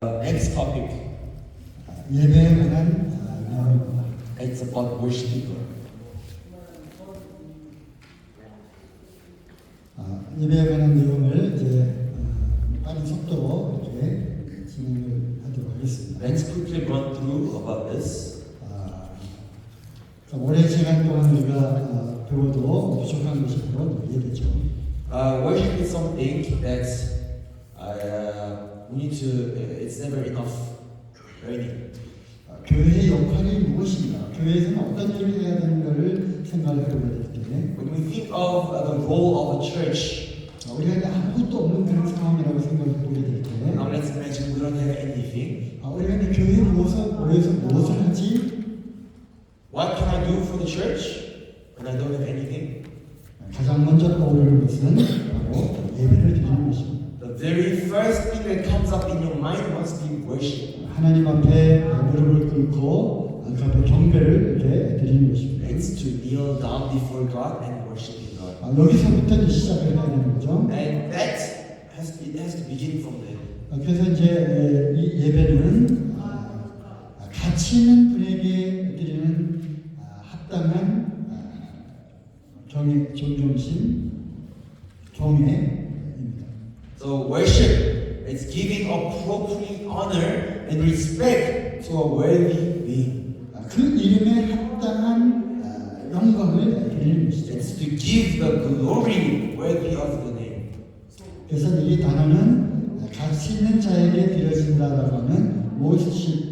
Next topic. 예배에 관한 내용입니다. It's about worshiping God. 예배에 관한 내용을 이제 빠른 속도로 이렇게 진행을 하도록 하겠습니다. Let's quickly run through about this. 오랜 시간 동안 우리가 배워도 부족한 것이 바로 예배죠. Worship is something that we need to. It's never enough. Learning. 교회의 역할이 무엇인가? 교회에서는 어떤 일을 해야 되는가를 생각을 해보게 될 때, When we think of the role of a church, 우리가 이제 아무것도 없는 그런 상황이라고 생각해 보게 될 때, now let's imagine we don't have anything. 우리가 이제 교회에 모여서 무엇을 하지? What can I do for the church when I don't have anything? 가장 먼저 떠오르는 것은 바로 예배를 드리는 것입니다. The very first thing that comes up in your mind must be worship. 하나님 앞에 무릎을 꿇고 그 앞에 경배를 이렇게 드리는 것입니다. It's to kneel down before God and worshiping God. 여기서부터 이제 시작을 해야 되는 거죠. And that it has to begin from there. 그래서 이제 이 예배는 가치 있는 분에게 드리는 합당한 존경심, 경외입니다. So worship is giving appropriate honor and respect to a worthy being. 그 이름에 합당한 영광을 드리는 것이죠. It's to give the glory worthy of the name. 그래서 이 단어는 가치 있는 자에게 드려진다라고 하는 worship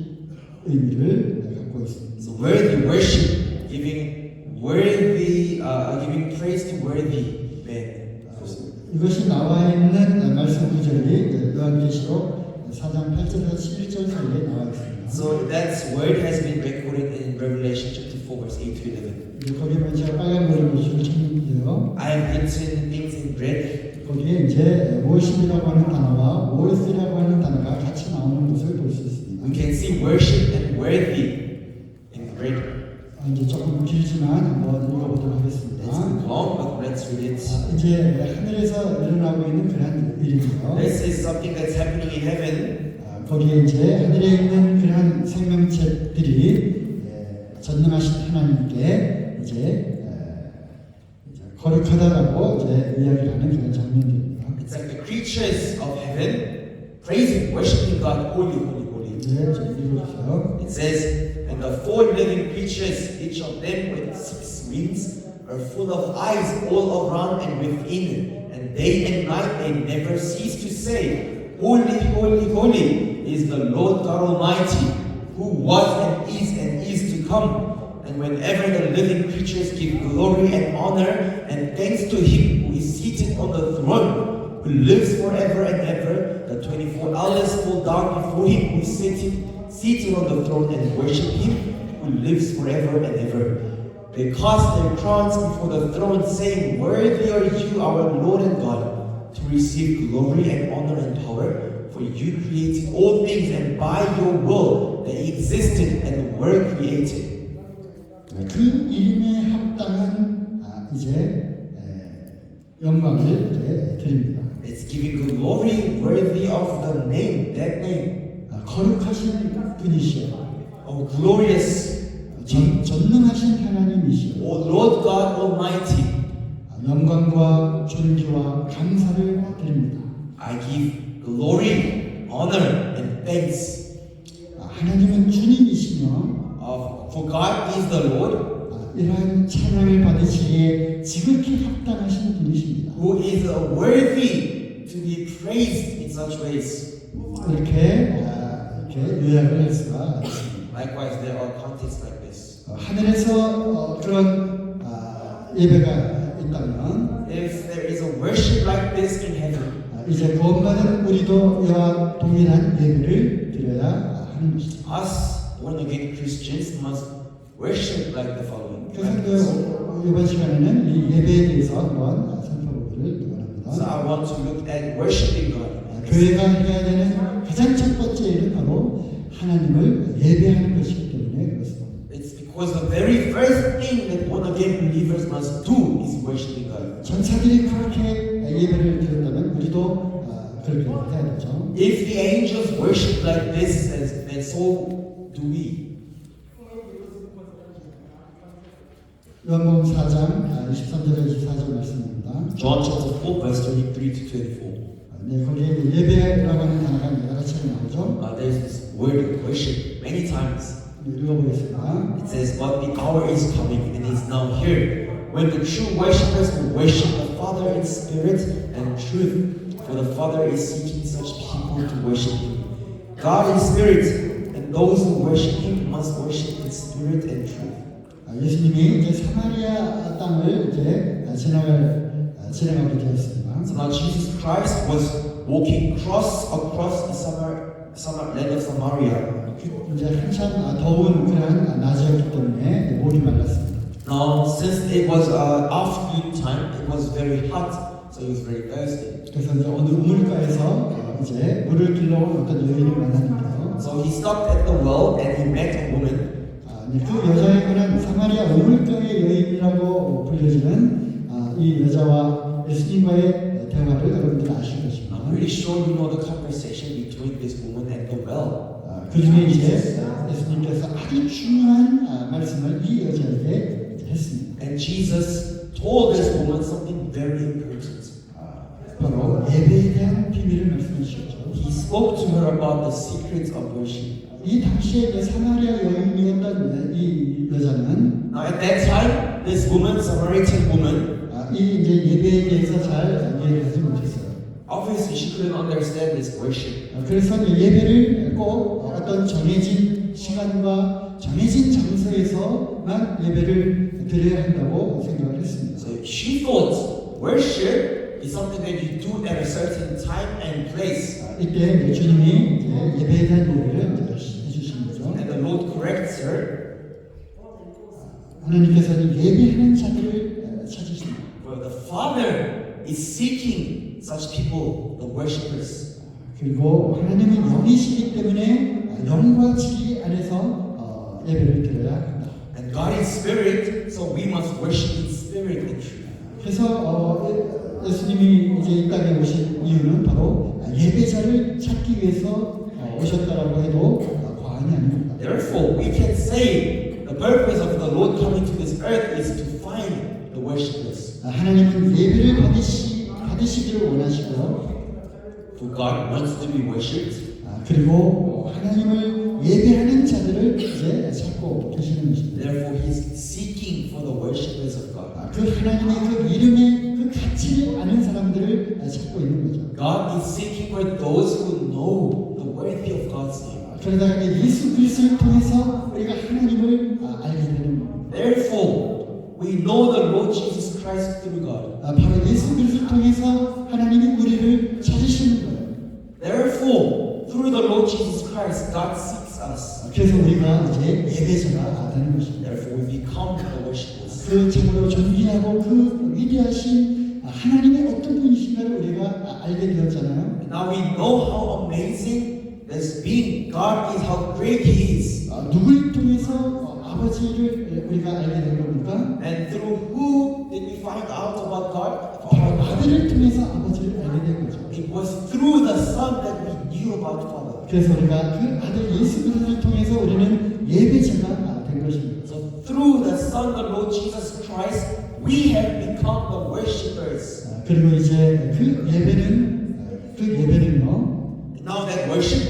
의미를 갖고 있습니다. So worthy worship, giving praise to worthy men. 이것이 나와 있는 말씀 구절이 요한계시록 4장 8절에서 11절 사이에 나와 있습니다. So that word has been recorded in Revelation chapter 4 verse 8 to 11. 거기에 보면 제가 빨간 머리 보시고 쳤는데요. I have written things in red. 거기에 이제 worship이라고 하는 단어와 worth라고 하는 단어가 같이 나오는 것을 볼 수 있습니다. We can see worship and worthy in red. 이제 조금 길지만 한번 읽어보도록 하겠습니다. It's long, but let's read it. 이제 하늘에서 일어나고 있는 그런 일이죠. This is something that's happening in heaven. 거기에 이제 하늘에 있는 그런 생명체들이 전능하신 하나님께 이제 거룩하다라고 이제 이야기를 하는 그런 장면들입니다. It's like the creatures of heaven praising, worshiping God, holy, holy, holy. 네, 좀 읽어주세요. It says, and the four living creatures, each of them with 6 wings, are full of eyes all around and within, and day and night they never cease to say, Holy, holy, holy is the Lord God Almighty, who was and is to come. And whenever the living creatures give glory and honor and thanks to Him who is seated on the throne, who lives forever and ever, the 24 elders fall down before Him who is seated on the throne and worship Him who lives forever and ever. They cast their crowns before the throne, saying, Worthy are you, our Lord and God, to receive glory and honor and power, for you created all things, and by your will they existed and were created. 그 이름에 합당한 이제 영광을 이제 드립니다. It's giving glory worthy of the name, that name. 거룩하신 분이시오. Oh, glorious, 전능하신 하나님이시오. oh Lord God Almighty. 영광과 존귀와 감사를 드립니다. I give glory, honor, and thanks. 하나님은 주님이시며 For God is the Lord, 이러한 찬양을 받으시기에 지극히 합당하신 분이십니다. who is worthy to be praised in such ways. 이렇게 요약을 할 수가 있습니다. Likewise, there are contexts like this. 하늘에서 그런 예배가 있다면 If there is a worship like this in heaven, 이제 구원받은 우리도 이와 동일한 예배를 드려야 하는 것이죠. us born-again Christians must worship like the following. 그래서 이번 시간에는 이 예배에 대해서 한번 살펴보기를 원합니다. So I want to look at worshiping God. 교회가 해야 되는 가장 첫 번째 일은 바로 하나님을 예배하는 것이기 때문에 그렇습니다. It's because the very first thing that born-again believers must do is worshiping God. 전사들이 그렇게 예배를 드렸다면 우리도 그렇게 해야 되죠. If the angels worship like this, then so do we. 요한복음 4장 23절에 24절 말씀입니다. John chapter 4, verse 23 to 24. 네, 거기에 예배라고 하는 단어가 여러 차례 나오죠. There's this word worship many times. 읽어보겠습니다. It says, but the hour is coming and is now here, when the true worshippers will worship the Father in spirit and truth, for the Father is seeking such people to worship Him. God is spirit, and those who worship Him must worship in spirit and truth. 예수님이 이제 사마리아 땅을 이제 진행하게 되었습니다. So now Jesus Christ was walking across the land of Samaria. 이제 한참 더운 그런 낮이었기 때문에 목이 말랐습니다. Now, since it was afternoon time, it was very hot, so he was very thirsty. 그래서 이제 어느 우물가에서 이제 물을 길러 온 어떤 여인을 만났는데요. So he stopped at the well and he met a woman. 그 여자애는 사마리아 우물가의 여인이라고 불려지는 이 여자와 예수님과의 대화를 여러분들 아실 것입니다. I'm pretty sure you know the conversation between this woman and the well. 그 중에 이제 예수님께서 아주 중요한 말씀을 이 여자에게 했습니다. And Jesus told this woman something very important. 바로 예배에 대한 비밀을 말씀해 주셨죠. He spoke to her about the secrets of worship. 이 당시에 사마리아 여인이었던 이 여자는 Now at that time, this woman, Samaritan woman, 이 이제 예배에 대해서 잘 이해하지 못했어요. obviously she couldn't understand this worship. 그래서 예배를 꼭 어떤 정해진 시간과 정해진 장소에서만 예배를 드려야 한다고 생각을 했습니다. So she thought worship is something that you do at a certain time and place. 이때 주님이 이제 예배에 대한 예배를 해주신 거죠. And the Lord corrects her. 하나님께서는 예배하는 자들을 찾으십니다. For the Father is seeking such people, the worshippers. 그리고 하나님은 영이시기 때문에 영과 진리 안에서 예배를 드려야 한다. And God is spirit, so we must worship in spirit and truth. 그래서 예수님이 이제 이 땅에 오신 이유는 바로 예배자를 찾기 위해서 오셨다라고 해도 과언이 아닙니다. Therefore, we can say the purpose of the Lord coming to this earth is to find the worshippers. 하나님은 예배를 받으시기를 원하시고요. For God wants to be worshipped. 그리고 하나님을 예배하는 자들을 이제 찾고 계시는 것입니다. Therefore, He is seeking for the worshippers of God. 그 하나님의 그 이름의 그 가치를 아는 사람들을 찾고 있는 거죠. God is seeking for those who know the worthy of God's name. 그러다가 예수 그리스도를 통해서 우리가 하나님을 알게 되는 겁니다. Therefore, we know the Lord Jesus Christ through God. 바로 예수 그리스도를 통해서 하나님이 우리를 찾으시는 거예요. Therefore, through the Lord Jesus Christ, God seeks us. 그래서 우리가 이제 예배자가 되는 것입니다. Therefore, we become the worshippers. 그 참으로 존귀하고 그 위대하신 하나님의 어떤 분이신가를 우리가 알게 되었잖아요. And now we know how amazing this being God is, how great He is. 누굴 통해서 아버지를 우리가 알게 된 겁니까? And through who did we find out about God? 바로 아들을 통해서 아버지를 알게 된 거죠. It was through the Son that we knew about Father. 그래서 우리가 그 아들 예수 그리스도를 통해서 우리는 예배자가 된 것입니다. So through the Son, the Lord Jesus Christ, we have become the worshippers. 그리고 이제 그 예배는요. And now that worship,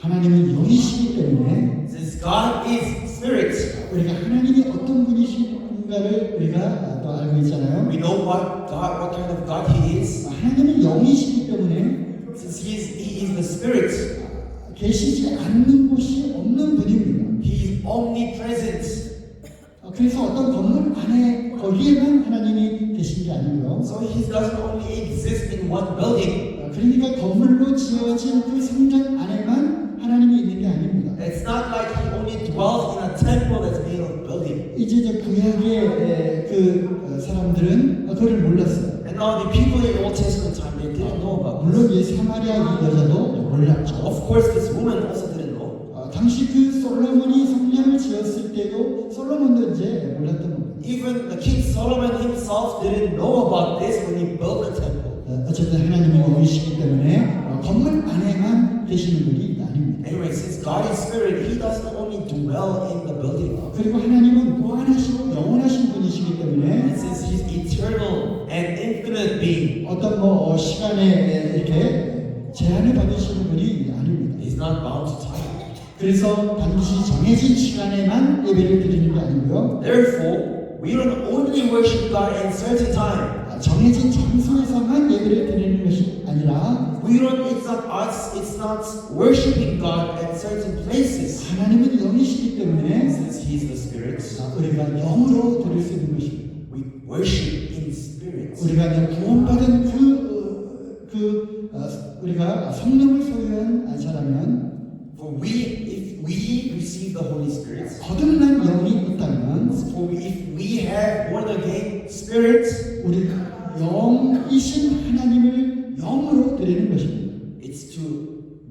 하나님은 영이시기 때문에 since God is Spirit, 우리가 하나님이 어떤 분이신가를 우리가 또 알고 있잖아요. we know what kind of God He is. 하나님은 영이시기 때문에 Since He is the Spirit, 계시지 않는 곳이 없는 분입니다. He is omnipresent. 그래서 어떤 건물 안에 거기에만 하나님이 계신 게 아니고요. So He doesn't only exist in one building. 그러니까 건물로 지어진 그 성전 안에만 하나님이 있는 게 아닙니다. It's not like He only dwells in a temple that's made of building. 이제 구약의 그 사람들은 그걸 몰랐어요. And now the people in Old Testament time, they didn't know about this. 물론 이 사마리아 이 여자도 몰랐죠. Of course, this woman also didn't know. 당시 그 솔로몬이 성전을 지었을 때도 솔로몬도 이제 몰랐던 겁니다. Even the King Solomon himself didn't know about this when he built the temple. 어쨌든 하나님이 영이시기 때문에 건물 안에만 계시는 분이 아닙니다. Anyway, since God is spirit, He doesn't only dwell in the building. 그리고 하나님은 무한하시고 영원하신 분이시기 때문에 And since He's eternal and infinite being, 어떤 시간에 이렇게 제한을 받으시는 분이 아닙니다. He's not bound to time. 그래서 반드시 정해진 시간에만 예배를 드리는 게 아니고요. Therefore, we don't only worship God in certain time. 정해진 장소에서만 예배를 드리는 것이 아니라 It's not us, it's not worshiping God at certain places. 하나님은 영이시기 때문에 Since He's the Spirit, 우리가 영으로 드릴 수 있는 것입니다. we worship in spirit. 우리가 구원받은 우리가 성령을 소유한 자라면 For if we receive the Holy Spirit, 거듭난 영이 있다면 if we have born again spirit, 우리가 영이신 하나님을 영으로 드리는 것입니다. it's to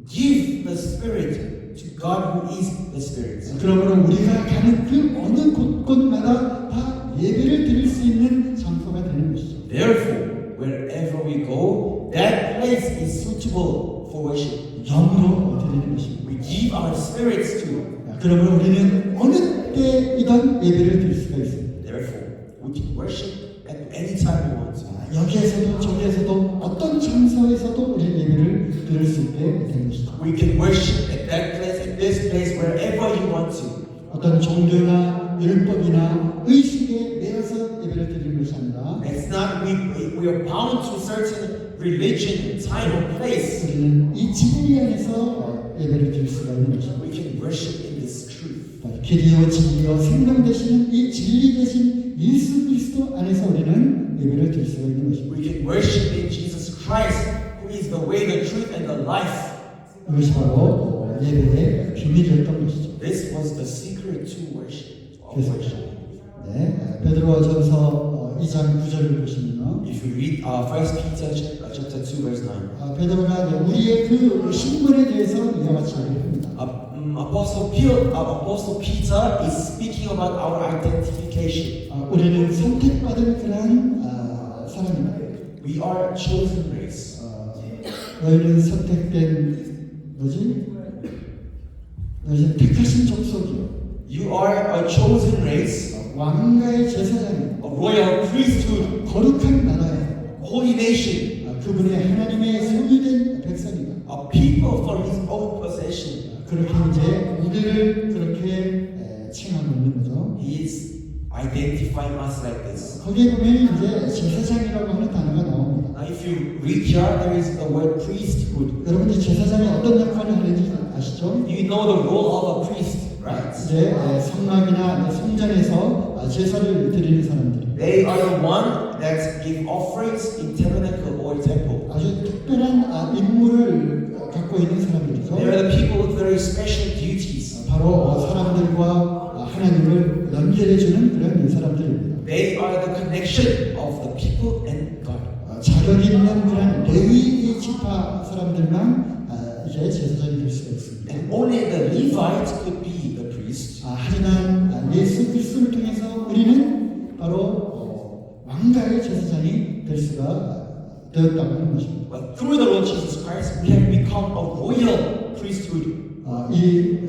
give the Spirit to God who is the Spirit. 그러므로 우리가 가는 그 어느 곳곳마다 다 예배를 드릴 수 있는 장소가 되는 것이죠. Therefore, wherever we go, that place is suitable for worship. 영으로 드리는 것입니다. We give our spirits to. 그러므로 우리는 어느 때이든 예배를 드릴 수가 있습니다. Therefore, we can worship at any time we want to. 여기에서도 저기에서도 어떤 장소에서도 우리 예배를 드릴 수 있게 되는 것이죠. We can worship at that place, at this place, wherever you want to. 어떤 종교나 율법이나 의식에 매여서 예배를 드리는 것이 아니라 It's not we are bound to certain religion, time, or place. 우리는 이 진리 안에서 예배를 드릴 수가 있는 것입니다. We can worship in this truth. 길이요 진리요 생명 되시는 이 진리 되신 예수 그리스도 안에서 우리는 예배를 드릴 수가 있는 것입니다. We can worship in Jesus Christ, who is the way, the truth, and the life. 이것이 바로 예배의 비밀이었던 것이죠. This was the secret to worship. Of 그래서 worship. 네, 베드로전서 2장 9절을 보시면요. If you read 1 Peter chapter 2 verse 9, 베드로가 우리의 그 신분에 대해서 이와 같이 얘기합니다. Apostle Peter is speaking about our identification. 우리는 선택받은 그러한 사람입니다. We are chosen race. 너희는 선택된 너희는 택하신 족속이요. You are a chosen race, 왕가의 제사장이 a royal priesthood, 거룩한 나라에 holy nation, 그분의 하나님의 소유된 백성이다. a people for His own possession. 그렇게 이제 우리를 그렇게 칭하고 있는 거죠. He is identifying us like this. 거기에 보면 이제 제사장이라고 하는 단어가 나옵니다. Now, if you read here, there is the word priesthood. 여러분들 제사장이 어떤 역할을 하는지 아시죠? You know the role of a priest, right? 이제 성막이나 성전에서 제사를 드리는 사람들. They are the one that give offerings in tabernacle or temple. 아주 특별한 임무를 갖고 있는 사람들이죠. They are the people with very special duties. 바로 사람들과 하나님을 연결해주는 그런 사람들입니다. They are the connection of the people and God. 자격 있는 그런 레위 지파 사람들만 이제 제사장이 될 수가 있습니다. And only the Levite could be the priest. 하지만 예수 그리스도를 통해서 우리는 바로 왕가의 제사장이 될 수가 되었다고 하는 것입니다. But through the Lord Jesus Christ, we have become a royal priesthood. 이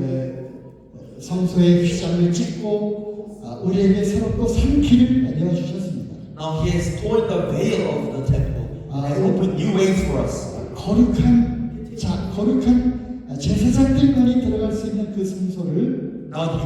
성소의 휘장을 찢고 우리에게 새롭고 산 길을 내어주셨습니다. Now He has torn the veil of the temple and has opened new ways for us. 거룩한 제사장들만이 들어갈 수 있는 그 성소를 Now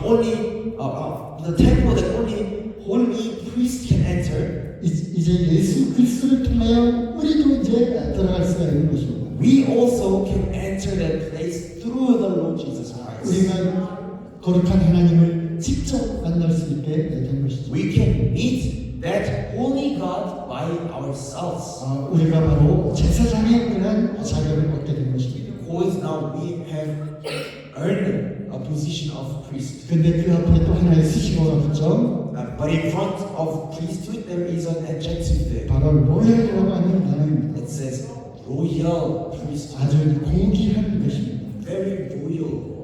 the temple that only holy priest can enter. 이제 예수 그리스도를 통하여 우리도 이제 들어갈 수가 있는 것입니다. We also can enter that place through the Lord Jesus Christ. 우리가 거룩한 하나님을 직접 만날 수 있게 된 것이죠. We can meet that holy God by ourselves. 우리가 바로 제사장의 그런 자격을 얻게 된 것입니다. Because now we have earned a position of priest. 근데 그 앞에 또 하나의 수식어가 붙죠. But in front of priesthood there is an adjective there. 바로 로얄이라고 하는 단어입니다. It says royal priesthood. 아주 고귀한 것입니다. Very royal.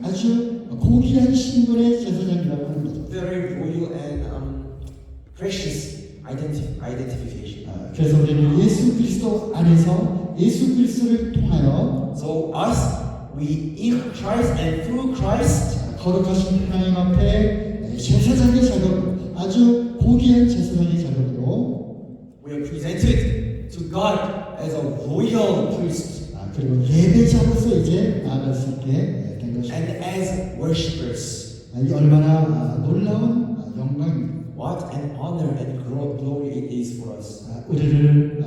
아주 고귀한 신분의 제사장이라고 하는 거죠. Very royal and precious identification. 그래서 우리는 예수 그리스도 안에서 예수 그리스도를 통하여 So us, we in Christ and through Christ, 거룩하신 하나님 앞에 제사장의 작업, 아주 고귀한 제사장의 작업으로 we are presented to God as a royal priest 그리고 예배자로서 이제 나아갈 수 있게 된 것입니다. and as worshippers. 이 얼마나 놀라운 영광입니다. What an honor and glory it is for us. 우리를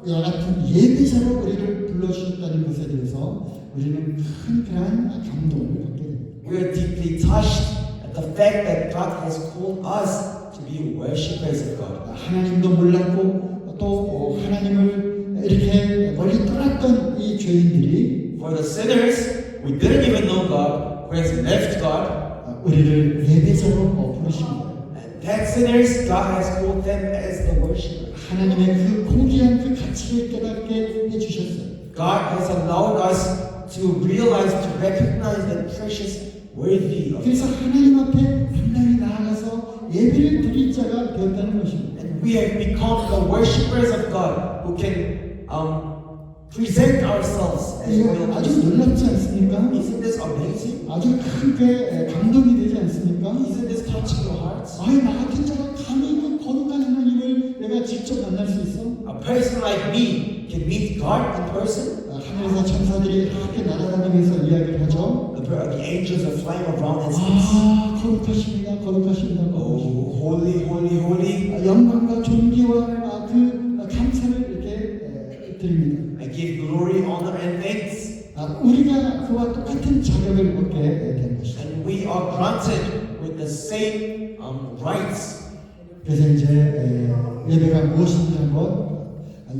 이와 같은 예배자로 우리를 불러주셨다는 것에 대해서 우리는 큰 그러한 감동을 받게 됩니다. We are deeply touched at the fact that God has called us to be worshippers of God. 하나님도 몰랐고 또 하나님을 이렇게 멀리 떠났던 이 죄인들이 For the sinners, we didn't even know God, who has left God. 우리를 예배자로 부르십니다. And that sinners, God has called them as the worshippers. 하나님의 그 고귀한 그 가치를 깨닫게 해주셨어요. God has allowed us to realize, to recognize the precious worthy of 그래서 God. 하나님 앞에 당당히 나아가서 예배를 드릴 자가 되었다는 것입니다. And we have become the worshippers of God who can present ourselves as 이거 royal 아주 priests. 놀랍지 않습니까? Isn't this amazing? 아주 크게 감동이 되지 않습니까? Isn't this touching your hearts? 아이 나 같은 자가 감히 그 거룩한 하나님을 내가 직접 만날 수 있어? A person like me can meet God in person. 하늘에서 천사들이 함께 날아다니면서 이야기를 하죠. The angels are flying around and saying, 아 거룩하십니다, 거룩하십니다, 거룩하십니다. "Oh, holy, holy, holy! 영광과 존귀와 그 감사를 이렇게 드립니다. I give glory, honor, and thanks." 우리가 그와 똑같은 자격을 얻게 된 것이죠. And we are granted with the same rights. 그래서 이제 예배가 무엇인지 한번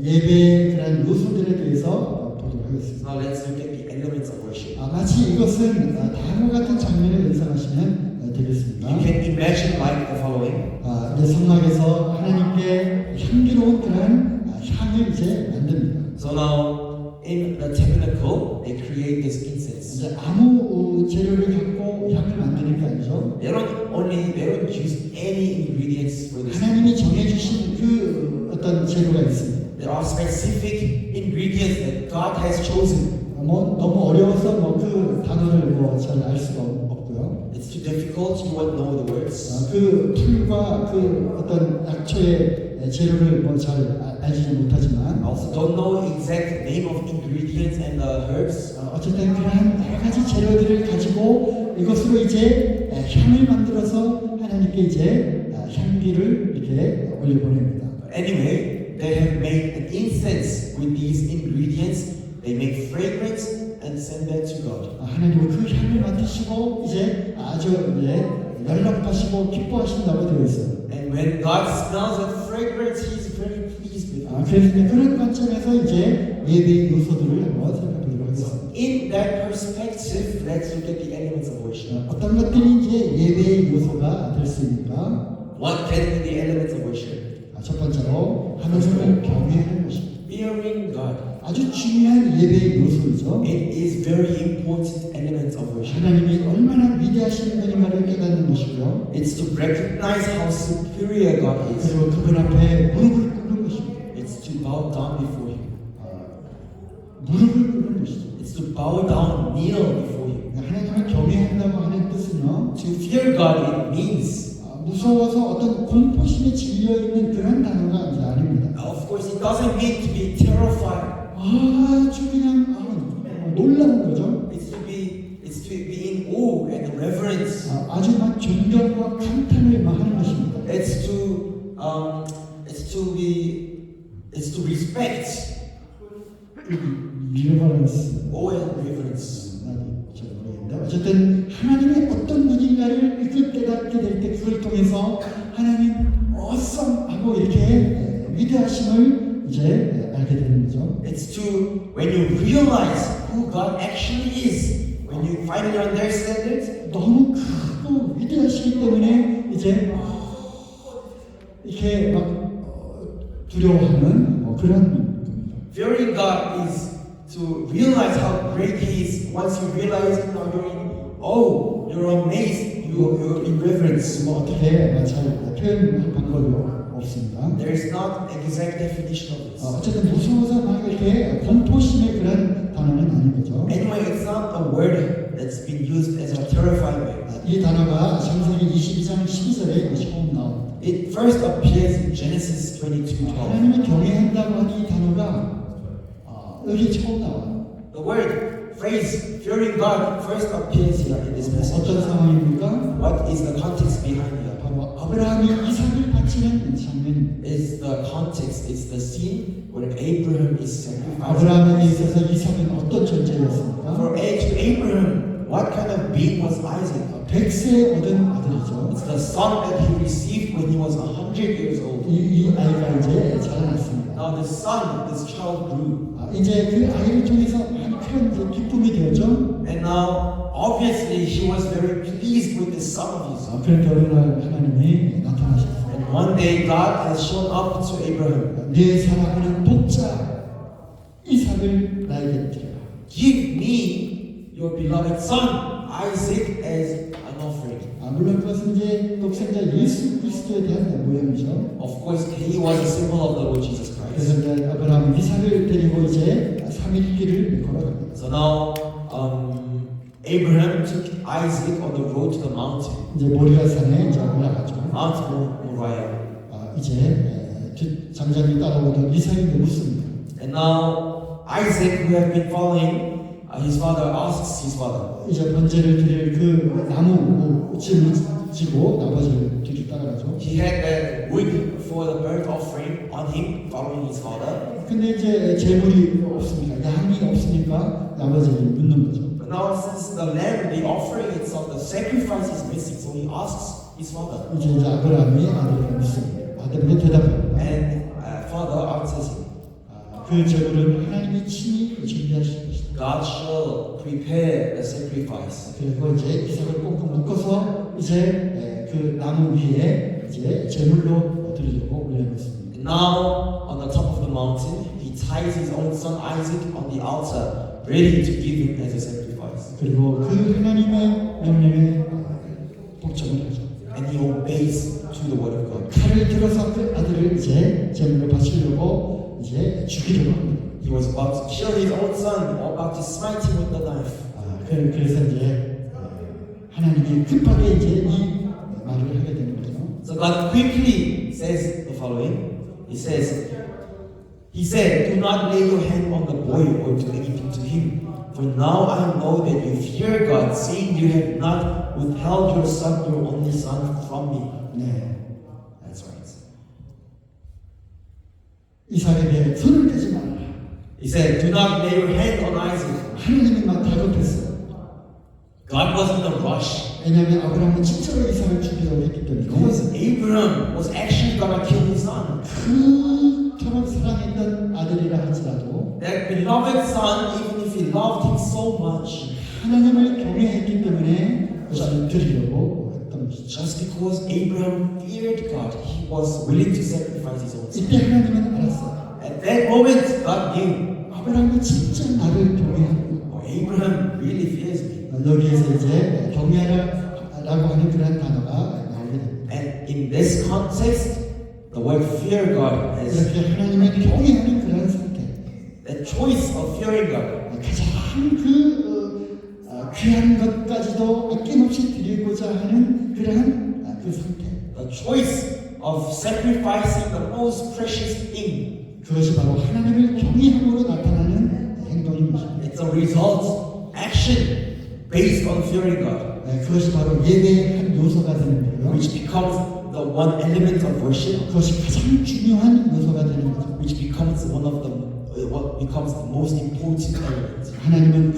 예배의 그런 요소들에 대해서 보도록 하겠습니다. Now let's look at the elements of worship. 마치 이것은 다음과 같은 장면을 연상하시면 되겠습니다. You can imagine like the following. 내 성막에서 하나님께 향기로운 그런 향을 이제 만듭니다. So now in the tabernacle, they create this incense. 이제 아무 재료를 갖고 향을 만드는 게 아니죠. They don't use any ingredients for this. 하나님이 정해주신 그 어떤 재료가 있습니다. There are specific ingredients that God has chosen. 너무 어려워서 그 단어를 잘 알 수가 없고요. It's too difficult. You won't know the words. 그 풀과 그 어떤 약초의 재료를 잘 알지는 못하지만 I also don't know exact name of ingredients and the herbs. 어쨌든 그러한 여러 가지 재료들을 가지고 이것으로 이제 향을 만들어서 하나님께 이제 향기를 이렇게 올려보냅니다. Anyway, they have made an incense with these ingredients. They make fragrance and send that to God. 하나님은 그 향을 맡으시고 이제 아주 연락하시고 기뻐하신다고 되어 있어요. And when God smells that fragrance, He's very pleased with it. 그래서 이제 그런 관점에서 이제 예배의 요소들을 한번 살펴보도록 하겠습니다. In that perspective, let's look at the elements of worship. 어떤 것들이 이제 예배의 요소가 될 수 있는가? What can be the elements of worship? 첫 번째로 하나님을 경외하는 것입니다. Fearing God. 아주 중요한 예배의 요소이죠. It is very important element of worship. 하나님이 얼마나 위대하신 분인가를 깨닫는 것이고요. It's to recognize how superior God is. 그리고 그분 앞에 무릎을 꿇는 것입니다. It's to bow down before Him. 무릎을 꿇는 것이죠. It's to bow down, kneel before Him. 하나님을 경외한다고 하는 뜻은요. To fear God, it means, 무서워서 어떤 공포심에 질려 있는 그런 단어가 이제 아닙니다. of course, it doesn't mean to be terrified. 아주 그냥 놀라운 거죠. It's to be in awe and reverence. 아주 막 존경과 감탄을 막 하는 것입니다. It's to respect. 리버런스. Awe and reverence. 잘 모르겠는데 어쨌든 하나님의 어떤 분인가를 깨닫게 될 때 그걸 통해서 하나님 awesome!하고 이렇게 위대하심을 이제 알게 되는 거죠. It's to when you realize who God actually is, when you finally understand it. 너무 크고 위대하시기 때문에 이제 이렇게 막 두려워하는 그런 겁니다. Fearing God is to realize how great He is. Once you realize it, now you're in awe, you're amazed, you're in reverence. 어떻게 잘 표현 방법이 없습니다. There is not an exact definition of this. 어쨌든 무서워서 막 이렇게 공포심의 그런 단어는 아닌 거죠. Anyway, it's not a word that's been used as a terrifying way. 이 단어가 창세기 22장 12절에 처음 나옵니다. It first appears in Genesis 22:12. 하나님을 경외한다고 하는 이 단어가 여기 처음 나와요. The word, phrase, fearing God first appears here in this passage. 어떤 상황입니까? What is the context behind here? 바로 아브라함이 이삭을 바치는 장면입니다. Is the context, it's the scene where Abraham is sacrificing. 아브라함에게 있어서 이삭은 어떤 존재였습니까? For Abraham, what kind of being was Isaac? 100세 얻은 아들이죠. It's the son that he received when he was 100 years old. 이 아이가 이제 자라났습니다. Now the son, this child grew. 이제 그 아이를 통해서 큰 이제 기쁨이 되었죠. And now, obviously, he was very pleased with the son of his. 그렇게 어느 날 하나님이 나타나셨습니다. And one day, God has shown up to Abraham. 내 사랑하는 독자 이삭을 나에게 드려라. Give me your beloved son, Isaac, as an offering. 물론 그것은 이제 독생자 예수 그리스도에 대한 모형이죠. Of course, he was a symbol of the Lord Jesus Christ. 그래서 이제 아브라함은 이삭을 데리고 이제 3일 길을 걸어갑니다. So now, Abraham took Isaac on the road to the mountain, 이제 모리아 산에 이제 올라가죠. Mount Moriah. 이제 잠잠히 따라오던 이삭에게 묻습니다. And now, Isaac, who had been following his father, asks his father. 이제 번제를 드릴 그 나무 짐을 지고 나머지를 뒤로 따라가죠. He had that wood for the burnt offering on him, following his father. 근데 이제 재물이 없으니까 양이 없으니까 나머지를 묻는 거죠. But now, since the lamb, the offering itself, the sacrifice is missing, so he asks his father. 이제 아브라함이 아들에게 묻습니다. 아들에게 대답합니다. And father answers him. 그 재물은 하나님이 친히 준비하실 것이다. God shall prepare the sacrifice. 그리고 이제 이삭을 꽁꽁 묶어서 이제 그 나무 위에 이제 제물로 드리려고 올려놓습니다. And now, on the top of the mountain, he ties his own son Isaac on the altar, ready to give him as a sacrifice. 그리고 그 하나님의 명령에 복종을 하죠. And he obeys to the word of God. 칼을 들어서 그 아들을 이제 제물로 바치려고 이제 죽이려고 합니다. He was about to kill his own son, about to smite him with the knife. 그래서 이제 하나님이 급하게 이제 이 말을 하게 되는 거죠. So God quickly says the following. He said, do not lay your hand on the boy or do anything to him. For now I know that you fear God, seeing you have not withheld your son, your only son, from me. 네, That's right. 이삭에게 손을 떼지 말라. He said, do not lay your hand on Isaac. 하나님이 막 다급했어요. God was in a rush. 왜냐하면 아브라함은 진짜로 이삭을 죽이려고 했기 때문에 Because Abraham was actually gonna kill his son. 그토록 사랑했던 아들이라 할지라도 That beloved son, even if he loved him so much, 하나님을 경외했기 때문에 그것을 드리려고 했던 것이죠. just because Abraham feared God, he was willing to sacrifice his own son. 이때 하나님은 알았어요. At that moment, God knew, 아브라함이 진짜 나를 경외하고 oh, Abraham really fears me. 여기에서 이제 경외하라고 하는 그런 단어가 나오게 됩니다. And in this context, the word fear God has 이렇게 하나님을 경외하는 그런 상태, the choice of fearing God. 가장 귀한 것까지도 아낌없이 드리고자 하는 그러한 그 상태. The choice of sacrificing the most precious thing. 그것이 바로 하나님을 경외함으로 나타나는 행동입니다. It's a result, action based on fearing God, 그것이 바로 예배의 한 요소가 되는 거고요. which becomes the one element of worship, 그것이 가장 중요한 요소가 되는 거죠. which becomes what becomes the most important element. 하나님은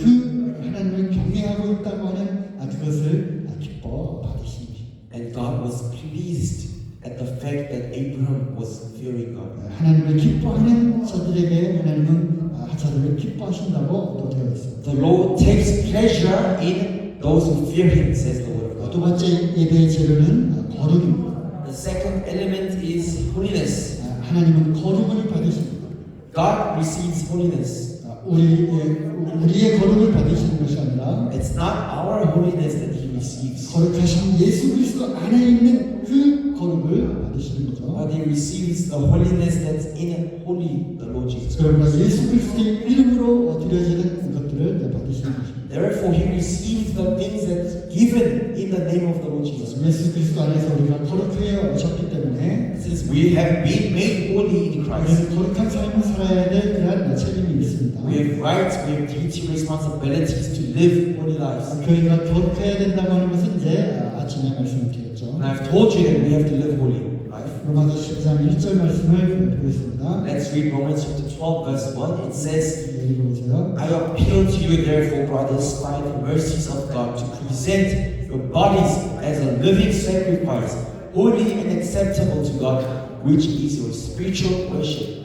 하나님을 경외하고 있다고 하는 그것을 기뻐 받으신 것입니다. And God was pleased at the fact that Abraham was fearing God. 하나님을 기뻐하는 자들에게 하나님은 자들을 기뻐하신다고 또 되어 있습니다. The Lord takes pleasure in those who fear Him, says the Word of God. 두 번째 예배의 재료는 거룩입니다. The second element is holiness. 하나님은 거룩을 받으십니다. God receives holiness. 우리의 거룩을 받으시는 것이 아니라 It's not our holiness that He receives. 거룩하신 예수 그리스도 안에 있는 그 거룩을 받으시는 거죠. But he receives the holiness that's in holy, the Lord Jesus 그러나 Christ. 예수 그리스도의 이름으로 드려지는 것들을 받으시는 것입니다. Therefore, he receives the things that's given in the name of the Lord Jesus Christ. 예수 그리스도 안에서 우리가 거룩해 오셨기 때문에 Since we have been made holy in Christ, 우리는 거룩한 삶을 살아야 될 그러한 책임이 있습니다. we have rights, we have duty, responsibilities to live holy lives. 교회가 거룩해야 된다고 하는 것은 이제 아침에 말씀을 드렸죠. And I've told you that we have to live holy life. 로마서 10장 1절 말씀을 보겠습니다. Let's read Romans chapter 12, verse 1. It says, 읽어보세요. I appeal to you, therefore, brothers, by the mercies of God, to present your bodies as a living sacrifice, holy and acceptable to God, which is your spiritual worship.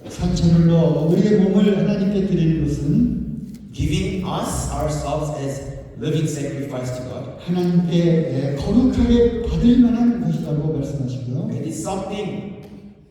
산천을로 우리의 몸을 하나님께 드리는 것은 Giving us ourselves as living sacrifice to God. 하나님께 거룩하게 받을 만한 것이라고 말씀하시고요. It is something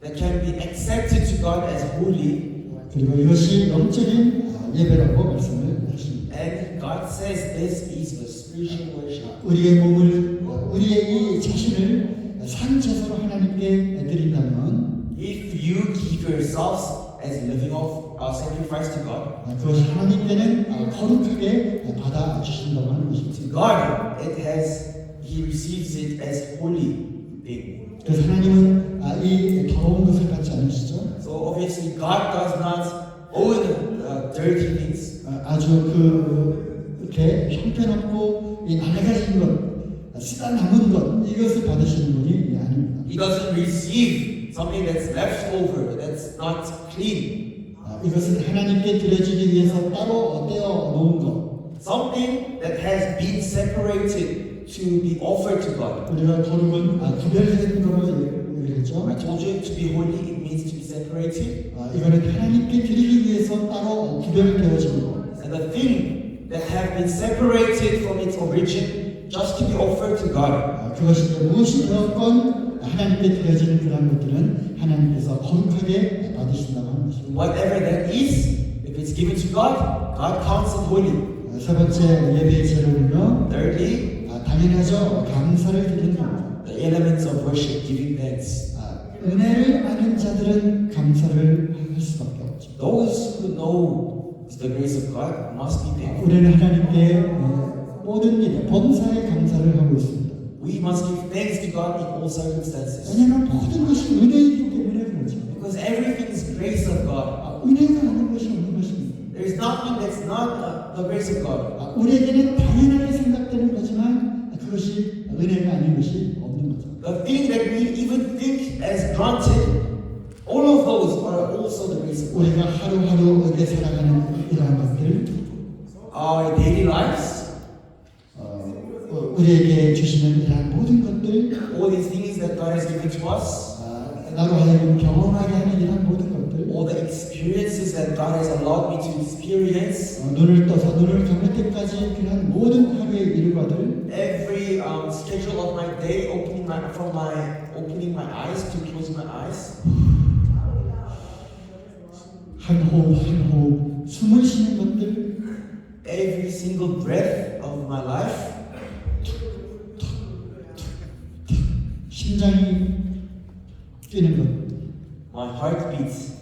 that can be accepted to God as holy. 그리고 이것이 영적인 예배라고 말씀을 하십니다. And God says this is the spiritual worship. 우리의 몸을, 우리의 이 자신을 산제사로 하나님께 드린다면 If you give yourselves as living sacrifice to God, 그것이 하나님께는 거룩하게 받아주신다고 하는 것입니다. to God He receives it as holy thing. 그래서 하나님은 이 더러운 것을 받지 않으시죠? So obviously God does not own dirty things. 아주 이렇게 형편없고 이 낡아진 것, 쓰다 남은 것 이것을 받으시는 분이 아닙니다. He doesn't receive something that's left over, that's not clean. 이것은 하나님께 드려지기 위해서 따로 떼어 놓은 것. Something that has been separated to be offered to God. 우리가 거룩은 구별된 거로 얘기했죠. I told you to be holy, it means to be separated. 이거는 하나님께 드리기 위해서 따로 구별되어진 것. And the thing that have been separated from its origin just to be offered to God. 그것이 무엇이 되었건 하나님께 드려지는 그런 것들은 하나님께서 거룩하게 받으신다고 하는 것입니다. Whatever that is, if it's given to God, God counts it holy. 세 번째 예배의 제로는요. Thirdly, 당연하죠. 감사를 드리는 겁니다. the elements of worship, giving thanks. 은혜를 아는 자들은 감사를 할 수밖에 없죠. Those who know the grace of God must be thankful. 우리는 하나님께 모든 일에 범사에 감사를 하고 있습니다. We must give thanks to God in all circumstances. 왜냐하면 모든 것이 은혜이기 때문에 그렇죠. Because everything is grace of God. 은혜가 아닌 것이 없는 것입니다. There is nothing that's not the grace of God. 우리에게는 당연하게 생각되는 거지만 그것이 은혜가 아닌 것이 없는 거죠. The thing that we even think as granted, all of those are also the grace of God. 우리가 하루하루 어떻게 살아가는 이러한 것들, Our daily lives, 우리에게 주시는 이러한 모든 것들, all these things that God has given to us, 나로 하여금 경험하게 하는 이러한 모든 것들, all the experiences that God has allowed me to experience, 눈을 떠서 눈을 감을 때까지 그러한 모든 하루의 일과들, every schedule of my day, opening my eyes to closing my eyes, 한 호흡 한 호흡 숨을 쉬는 것들, every single breath of my life, 심장이 뛰는 것, my heart beats.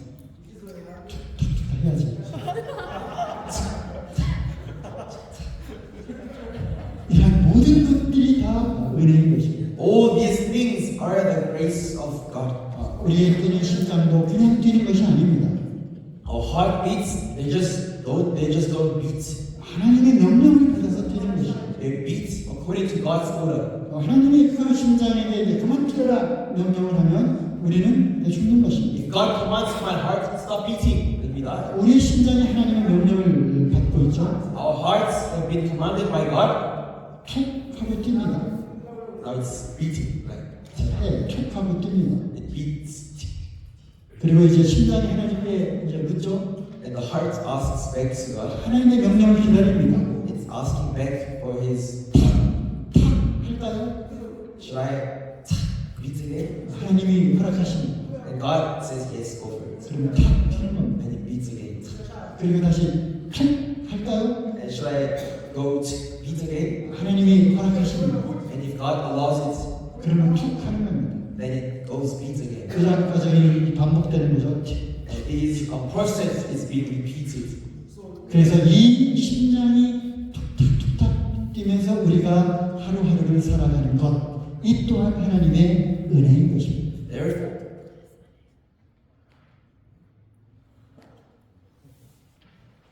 해야지. 이런 모든 것들이 다 은혜인 것입니다. All these things are the grace of God. 우리의 뛰는 심장도 그냥 뛰는 것이 아닙니다. Our heartbeats, they just don't beat. 하나님의 명령을 받아서 뛰는 것이에요. They beat according to God's order. 하나님이 그 심장에게 이제 그만 뛰어라 명령을 하면 우리는 죽는 것입니다. If God commands my heart to stop beating, then we die. 우리의 심장이 하나님의 명령을 받고 있죠. Our hearts have been commanded by God. 툭 하고 뜁니다. Now it's beating, right? 툭 하고 뜁니다. It beats. 그리고 이제 심장이 하나님께 이제 묻죠. And the heart asks back to God. 하나님의 명령을 기다립니다. It's asking back for His. 할까요? Should I beat again? 하나님이 허락하십니다. And God says yes, go for it. 그러면 탁 튀는 겁니다. And it beats again. 그리고 다시 툭 할까요? And should I go to beat again? 하나님이 허락하십니다. And if God allows it, 그러면 툭 하는 겁니다. then it goes beats again. 그 과정이 반복되는 거죠. And this process is being repeated. 그래서 이 심장이 툭탁툭탁 뛰면서 우리가 하루하루를 살아가는 것, 이 또한 하나님의 은혜인 것입니다.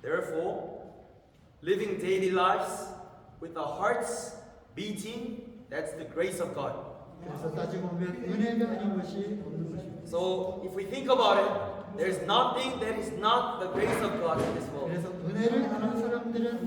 Therefore, living daily lives with our hearts beating, that's the grace of God. 그래서 따지고 보면 은혜가 아닌 것이 없는 것입니다. So, if we think about it, there's nothing that is not the grace of God in this world. 그래서 은혜를 아는 사람들은 늘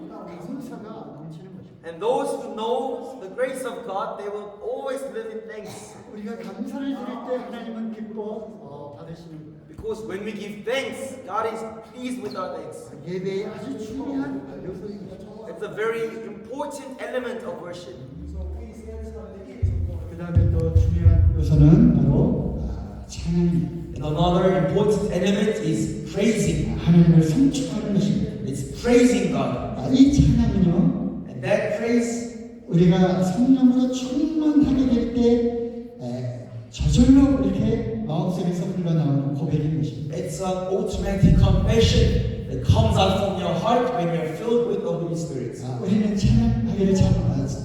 감사가 넘치는 것입니다. And those who know the grace of God, they will always live in thanks. 우리가 감사를 드릴 때 하나님은 기뻐 받으시는 거예요. Because when we give thanks, God is pleased with our thanks. 예배의 아주 중요한 요소인 것입니다. It's a very important element of worship. 그 다음에 또 중요한 요소는 바로 찬양입니다. And another important element is praising. 하나님을 성축하는 것입니다. It's praising God. 이 찬양은요, And that praise, 우리가 성령으로 충만하게 될 때 저절로 이렇게 마음속에서 흘러나오는 고백인 것입니다. it's an automatic confession that comes out from your heart when you're filled with the Holy Spirit. 우리는 찬양하기를 참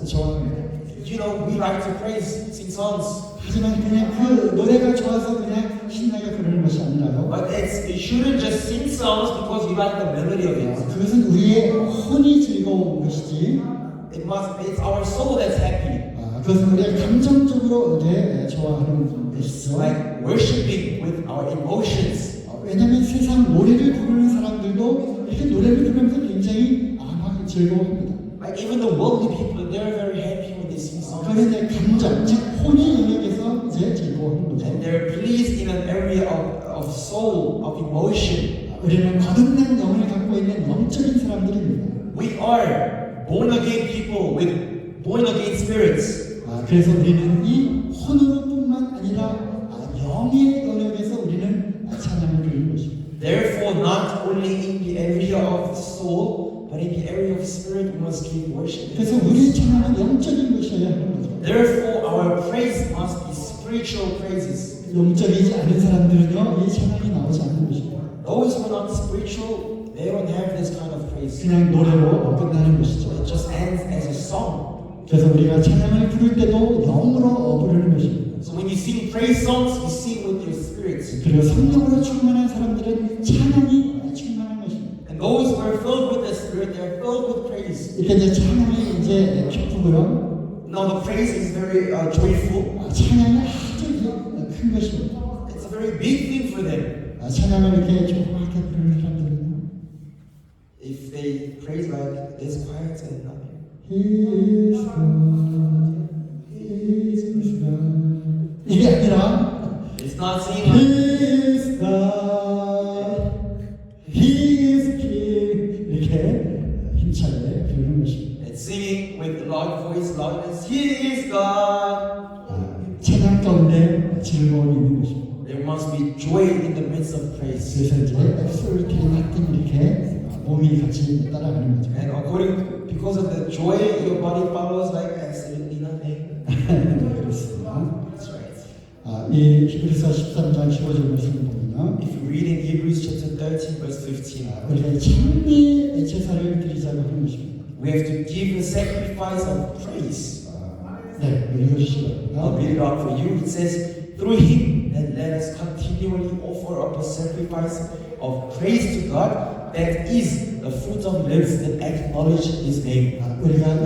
좋아합니다. You know, we like to praise, sing songs. 하지만 그냥 그 노래가 좋아서 그냥 신나게 부르는 것이 아니라요. But you shouldn't just sing songs because you like the melody of it. 그것은 우리의 혼이 즐거운 것이지. It's our soul that's happy. 그것은 우리가 감정적으로 이제 좋아하는 It's 것이죠. like worshiping with our emotions. 왜냐하면 세상 노래를 부르는 사람들도 이렇게 노래를 부르면서 굉장히 막 즐거워합니다. Like even the worldly people, they're very happy when they sing songs. 그런데 감정, 즉 혼의 영역에서 이제 즐거워하는 거죠. And they're pleased in an area of soul, of emotion. 우리는 거듭난 영을 갖고 있는 영적인 사람들입니다. We are born again people with born again spirits. 그래서 우리는 이 혼으로뿐만 아니라 영의 영역에서 우리는 찬양을 드리는 것입니다. Therefore, not only in the area of the soul, but in the area of spirit, we must keep worshiping. 그래서 우리의 찬양은 영적인 것이어야 하는 거죠. Therefore, our praise must be spiritual praises. 영적이지 않은 사람들은요, 이 찬양이 나오지 않는 것입니다. Those who are not spiritual, they don't have this kind of praise. 그냥 노래로 끝나는 것이죠. It just ends as a song. 그래서 우리가 찬양을 부를 때도 영으로 부르는 것입니다. So when you sing praise songs, you sing with your spirits. 그리고 성령으로 충만한 사람들은 찬양이 충만한 것입니다. And those who are filled with the Spirit, they are filled with praise. 이렇게 이제 찬양이 이제 기쁘고요. Now the praise is very joyful. 찬양이 아주 큰 것입니다. It's a very big thing for them. 찬양을 이렇게 조그맣게 부르는 사람들은요. If they praise like this, quiet and nothing. He is God, He is God. 이게 아니라 It's not saying He like, is God, He is King. 이렇게 힘차게 부르는 것입니다. it's singing with loud voice, loudness. He is God. 찬양 가운데 즐거움이 있는 것입니다. There must be joy in the midst of praise. 그래서 이제 앱솔트리 같은 이렇게 몸이 같이 따라가는 거죠. And because of the joy, your body follows like absolutely nothing. 그렇습니다. That's right. 이 히브리서 13장 15절 말씀을 보면요. If you read in Hebrews chapter 13, verse 15, 우리가 찬미의 제사를 드리자고 하는 것입니다. we have to give a sacrifice of praise. 네, 읽어주시기 I'll 바랍니다. read it out for you. It says, through him, and let us continually offer up a sacrifice of praise to God, that is the fruit of lips that acknowledge his name. 우리가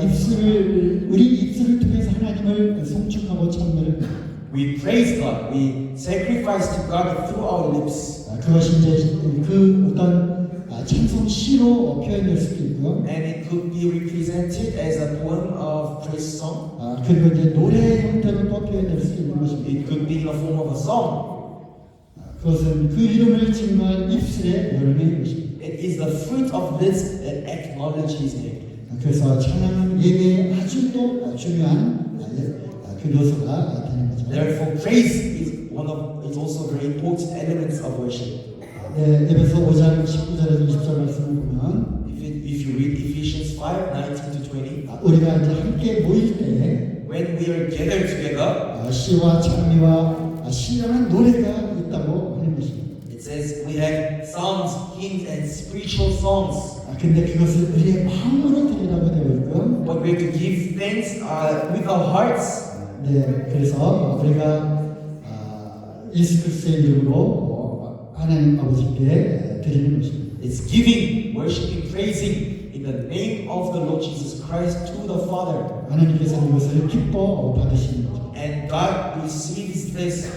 우리 입술을 통해서 하나님을 송축하고 찬미를 We praise God, we sacrifice to God through our lips. 그것이 이제 그 어떤 찬송 시로 표현될 수도 있고요. And it could be represented as a poem of praise song. 그리고 이제 노래 형태로 또 표현될 수 있는 것입니다. It could be in the form of a song. 그것은 그 이름을 증거할 입술의 열매인 것입니다. It is the fruit of lips that acknowledge his name. 그래서 찬양은 예배의 아주 또 중요한 그 요소가 되는 거죠. Therefore, praise is also very important elements of worship. 네, 에베소 5장 19절에서 20절 말씀을 보면 If you read Ephesians 5:19 to 20, 우리가 이제 함께 모일 때 when we are gathered together, 시와 찬미와 신령한 노래가 있다고 하는 것입니다. it says we have psalms, hymns, and spiritual songs. 근데 그것을 우리의 마음으로 드리라고 되어 있고요. But we have to give thanks with our hearts. 네, 그래서 우리가 예수 그리스도의 이름으로 하나님 아버지께 드리는 것입니다. It's giving, worshiping, praising in the name of the Lord Jesus Christ to the Father. 하나님께서 이것을 기뻐 받으시는 거죠. And God receives this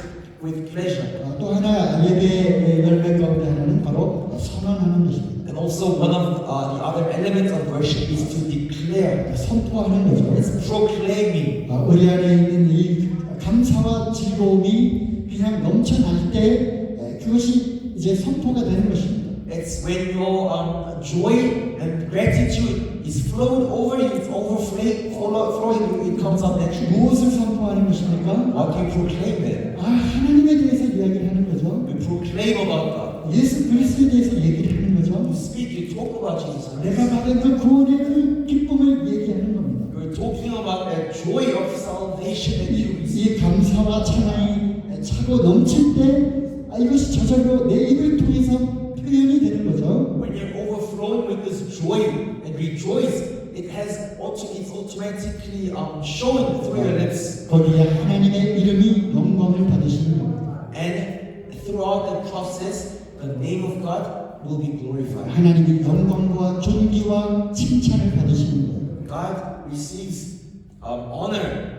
with pleasure. 또 하나 예배의 열매 가운데 하나는 바로 선언하는 것입니다. And also one of the other elements of worship is to declare. 선포하는 거죠. It's proclaiming. 우리 안에 있는 이 감사와 즐거움이 그냥 넘쳐날 때 그것이 이제 선포가 되는 것입니다. It's when your joy and gratitude is flowed over, it's overflowing, it comes out naturally. 무엇을 선포하는 것입니까? What do you proclaim then? 하나님에 대해서 이야기를 하는 거죠. You proclaim about God. 예수 그리스도에 대해서 얘기를 하는 거죠. You speak, you talk about Jesus 내가 Christ. 받은 그 구원의 그 기쁨을 얘기하는 겁니다. You're talking about that joy of salvation that you receive. 이 감사와 찬양이 차고 넘칠 때 이것이 저절로 내 입을 통해서 표현이 되는 거죠. When you're overflowing with this joy and rejoice, it's automatically shown through your lips. 거기에 하나님의 이름이 영광을 받으시는 겁니다. And throughout that process, the name of God will be glorified. 하나님이 영광과 존귀와 칭찬을 받으시는 거예요. God receives honor,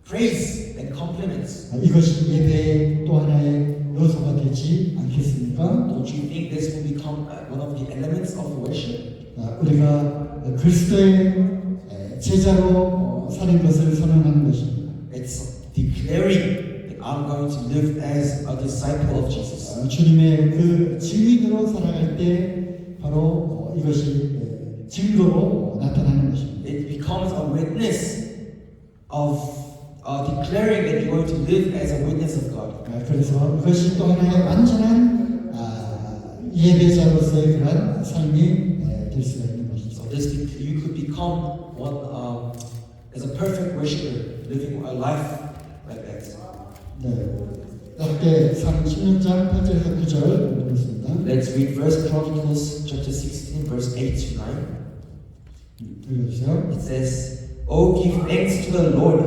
praise, and compliments. 이것이 예배의 또 하나의 요소가 되지 않겠습니까? Don't you think this will become one of the elements of worship? 우리가 그리스도의 제자로 사는 것을 선언하는 것입니다. It's declaring that I'm going to live as a disciple of Jesus. 주님의 그 증인으로 살아갈 때 바로 이것이 증거로 나타나는 것입니다. It becomes a witness of declaring that you're going to live as a witness of God. 그래서 그것이 또 하나의 완전한 예배자로서의 그런 삶이 될 수가 있는 것이죠. So this you could become one as a perfect worshiper, living a life like that. 네, 함께 16장 8절에서 9절 보겠습니다. Let's read First Chronicles chapter 16, verse 8 to 9. 읽어주세요. It says, "Oh, give thanks to the Lord,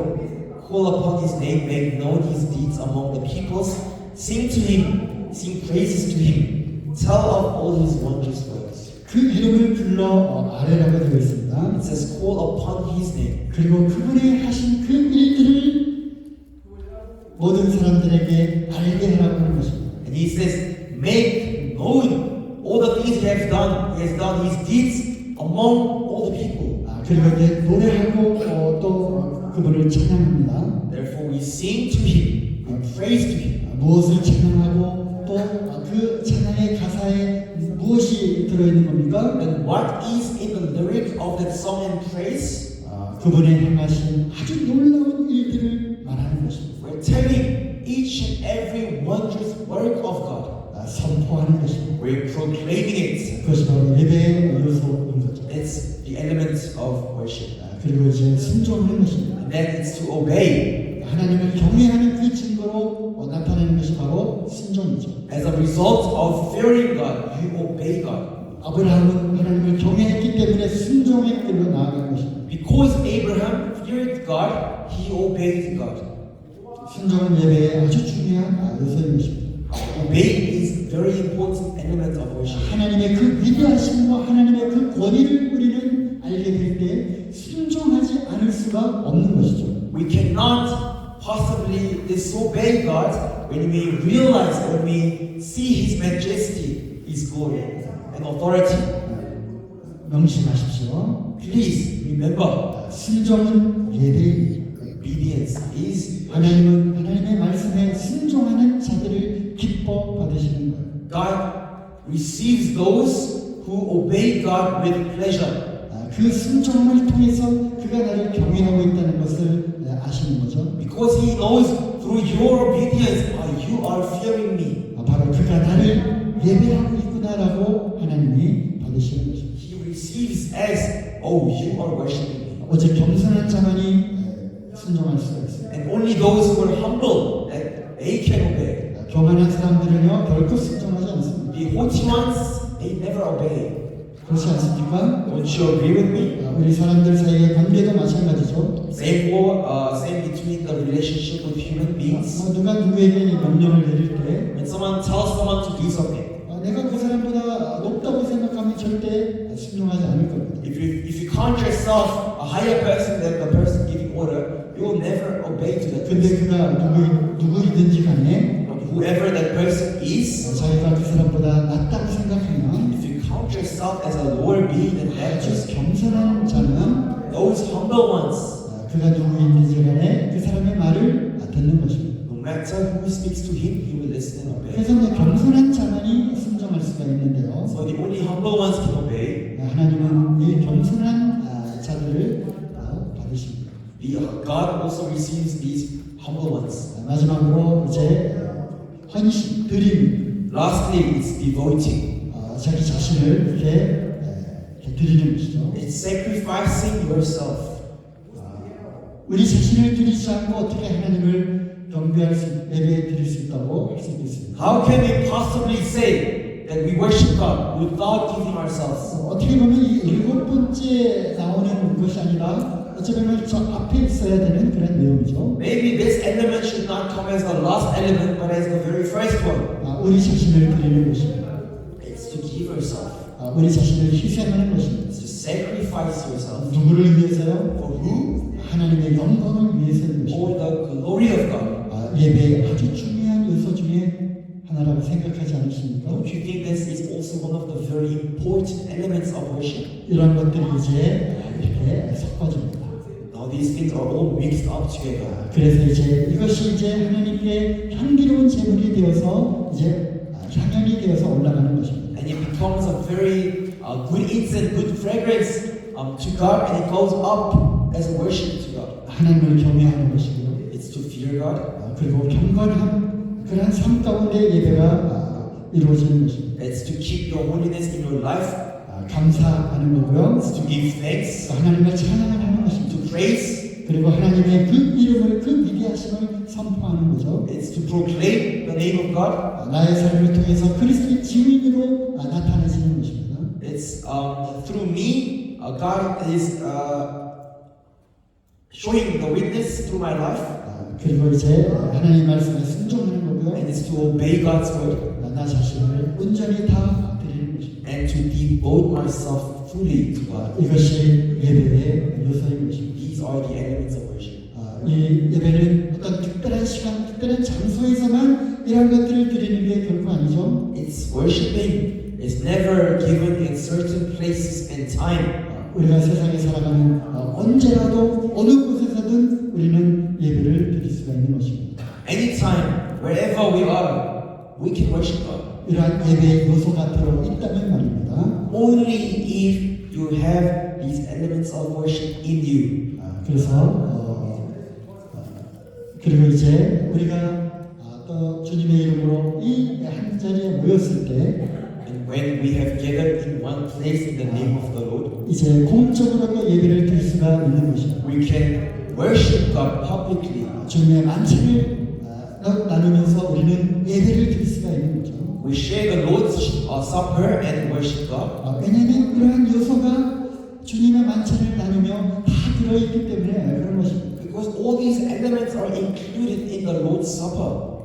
call upon His name, make known His deeds among the peoples, sing to Him, sing praises to Him, tell of all His wondrous works." 그 이름을 불러 아뢰라고 되어 있습니다. It says, "Call upon His name." 그리고 그분이 하신 그 일들을 모든 사람들에게 알게 하라고 하는 것입니다. And He says, "Make known all the things He has done. He has done His deeds among all the people." 그리고 이제 노래하고 또 그분을 찬양합니다. Therefore, we sing to Him, we praise to Him. 무엇을 찬양하고 또 그 찬양의 가사에 무엇이 들어있는 겁니까? And what is in the lyric of that song and praise? 그분의 행하신 아주 놀라운 일들을 말하는 것입니다. We're telling each and every wondrous work of God. 선포하는 것입니다. We're proclaiming it. 그것이 바로 예배의 요소인 거죠. It's the element of worship. 그리고 이제 순종하는 것입니다. And then it's to obey. 하나님을 경외하는 그 증거로 나타내는 것이 바로 순종이죠. As a result of fearing God, you obey God. 아브라함은 하나님을 경외했기 때문에 순종의 길로 나아간 것입니다. Because Abraham feared God, he obeyed God. 순종은 예배의 아주 중요한 요소인 것입니다. Obeying is very important element of worship. 하나님의 그 위대하심과 하나님의 그 권위를 우리는 알게 될 때 순종하지 않을 수가 없는 것이죠. We cannot possibly disobey God when we realize, when we see His majesty, His glory and authority. 명심하십시오. Please remember, 순종은 예배입니다. obedience is 하나님은 하나님의 말씀에 순종하는 자들을 기뻐 받으시는 거예요. God receives those who obey God with pleasure. 그 순종을 통해서 그가 나를 경외하고 있다는 것을 아시는 거죠. Because He knows through your obedience, you are fearing me. 바로 그가 나를 예배하고 있구나라고 하나님이 받으시는 것입니다. He receives as, oh, you are worshiping me. 오직 겸손한 자만이 순종할 수가 있어요. And only those who are humble, that they can obey. 교만한 사람들은요 결코 순종하지 않습니다. The haughty ones, they never obey. 그렇지 않습니까? Don't you agree with me? 우리 사람들 사이의 관계도 마찬가지죠. Same between the relationship with human beings. 누가 누구에게 이 명령을 내릴 때 When someone tells someone to do something, 내가 그 사람보다 높다고 생각하면 절대 순종하지 않을 겁니다. if you count yourself a higher person than the person giving order, you will never obey to that 근데 person. 그가 누구이든지 간에 Whoever that person is, 자기가 그 사람보다 낫다고 생각하면 if you count yourself as a lower being than that 아주 person, 겸손한 자는 those humble ones, 그가 누구이든지 간에 그 사람의 말을 듣는 것입니다. no matter who speaks to him, he will listen and obey. 그래서 겸손한 자만이 순종할 수가 있는데요. So the only humble ones can obey. 하나님은 이 겸손한 자들을 받으십니다. God also receives these humble ones. 마지막으로 이제 헌신, 드림, Lastly, it's devoting. 자기 자신을 이렇게 드리는 것이죠. It's sacrificing yourself. 우리 자신을 드리지 않고 어떻게 하나님을 경배할 수, 예배 드릴 수 있다고 할 수 있겠습니까? How can we possibly say that we worship God without giving ourselves? 어떻게 보면 이 일곱 번째 나오는 것이 아니라 어쩌면 저 앞에 있어야 되는 그런 내용이죠. Maybe this element should not come as the last element, but as the very first one. 우리 자신을 드리는 것입니다. It's to give yourself. 우리 자신을 희생하는 것입니다. It's to sacrifice yourself. 누구를 위해서요? For who? 하나님의 영광을 위해서는 것입니다. For the glory of God. 예배의 아주 중요한 요소 중에 하나라고 생각하지 않으십니까? Don't you think this is also one of the very important elements of worship? 이런 것들이 이제 이렇게 섞어집니다. Now these things are all mixed up together. 그래서 이제 이것이 이제 하나님께 향기로운 제물이 되어서 이제 향연이 되어서 올라가는 것입니다. And it becomes a very good incense, good fragrance to God, and it goes up as a worship to God. 하나님을 경외하는 것이고요. It's to fear God. 그리고 경건한 그런 삶 가운데 예배가 이루어지는 것입니다. It's to keep your holiness in your life. 감사하는 거고요. It's to give thanks, 하나님을 찬양하는 것입니다. to praise. 그리고 하나님의 그 이름을 그 위대하심을 선포하는 거죠. It's to proclaim the name of God. 나의 삶을 통해서 그리스도의 증인으로 나타내지는 것입니다. It's through me, God is showing the witness through my life, 그리고 이제 하나님 말씀에 순종하는 거고요. and it's to obey God's word 나 자신을 온전히 다 드리는 것입니다. and to devote myself fully to God. 이것이 예배의 요소인 것입니다. These are the elements of worship. 이 예배는 어떤 특별한 시간, 특별한 장소에서만 이런 것들을 드리는 게 결코 아니죠. It's worshiping is never given in certain places and time. 우리가 세상에 살아가는 언제라도 어느 곳에서든 우리는 예배를 드릴 수가 있는 것입니다. Anytime, wherever we are, we can worship God. 이러한 예배의 요소가 들어있다면 말입니다. Only if you have these elements of worship in you. 그래서 그리고 이제 우리가 또 주님의 이름으로 이 한 자리에 모였을 때 And when we have gathered in one place in the name of the Lord, 이제 공적으로도 예배를 드릴 수가 있는 것입니다. we can worship God publicly. 주님의 만찬을 나누면서 우리는 예배를 드릴 수가 있는 거죠. We share the Lord's Supper and worship God. 왜냐하면 이러한 요소가 주님의 만찬을 나누며 다 들어있기 때문에 그런 것입니다. Because all these elements are included in the Lord's Supper.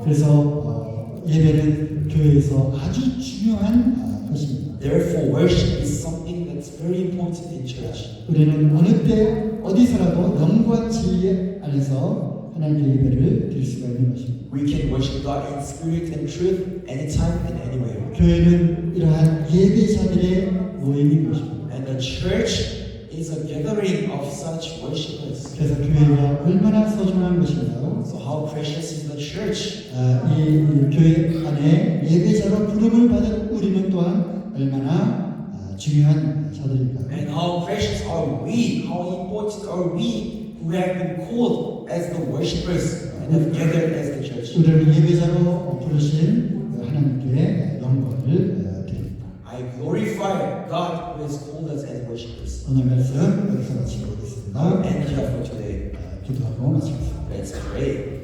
그래서 예배는 교회에서 아주 중요한 것입니다. Therefore, worship is something that's very important in church. 우리는 어느 때 어디서라도 영과 진리 안에서 하나님의 예배를 드릴 수가 있는 것입니다. We can worship God in spirit and truth anytime and anywhere. 교회는 이러한 예배자들의 모임인 것입니다. And the church is a gathering of such worshipers. 그래서 교회가 얼마나 소중한 것인가요? So how precious is the church? 이 교회 안에 예배자로 부름을 받은 우리는 또한 얼마나 중요한 자들인가요? And how precious are we? How important are we who have been called as the worshipers and have gathered as the church? 우리를 예배자로 부르신 하나님께 영광을 드립니다. I glorify God who has called us as worshippers. 오늘 말씀 여기서 마치고 오겠습니다. I'll end here for today. 기도하고 마치겠습니다. Let's pray.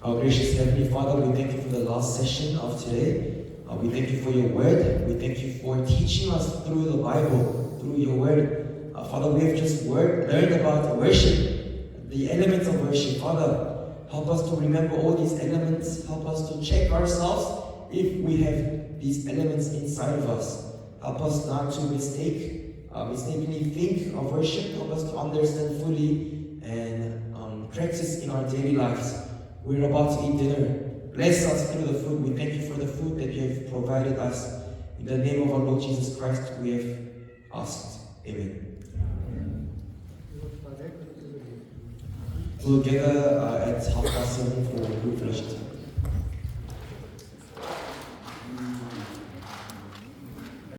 Our gracious Heavenly Father, we thank you for the last session of today. We thank you for your word. We thank you for teaching us through the Bible, through your word. Father, we have just learned about worship, the elements of worship. Father, help us to remember all these elements. Help us to check ourselves if we have these elements inside of us. Help us not to mistakenly think of worship. Help us to understand fully and practice in our daily lives. We're about to eat dinner. Bless us through the food. We thank you for the food that you have provided us. In the name of our Lord Jesus Christ, we have asked. Amen. We'll gather at 7:30 for group fellowship.